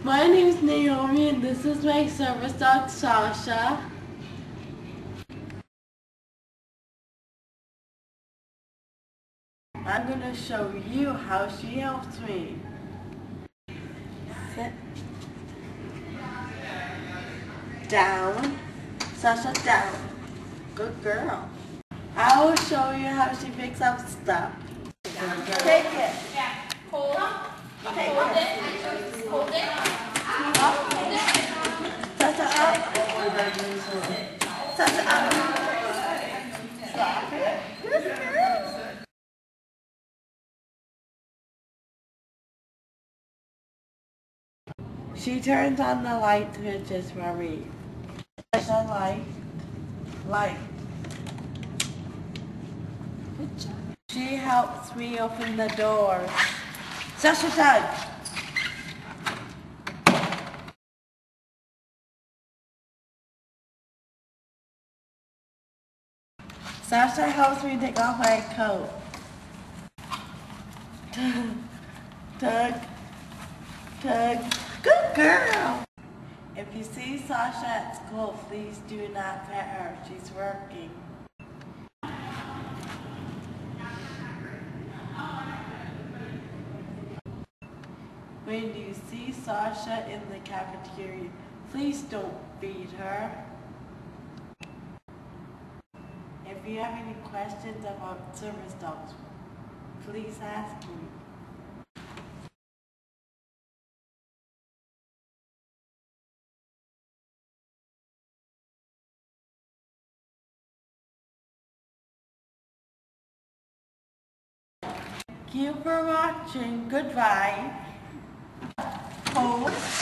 My name is Naomi and this is my service dog Sasha. I'm going to show you how she helps me. Sit. Down. Sasha, down. Good girl. I will show you how she picks up stuff. Take it. Hold. Take Hold it. it. Hold it. Up. Sasha, up. Sasha, up. Stop it. Good girl. She turns on the light switches for me. Sasha, light. Good job. She helps me open the door. Sasha, done. Sasha helps me take off my coat. Tug. Good girl. If you see Sasha at school, please do not pet her. She's working. When you see Sasha in the cafeteria, please don't feed her. If you have any questions about service dogs, please ask me. Thank you for watching. Goodbye. Paws.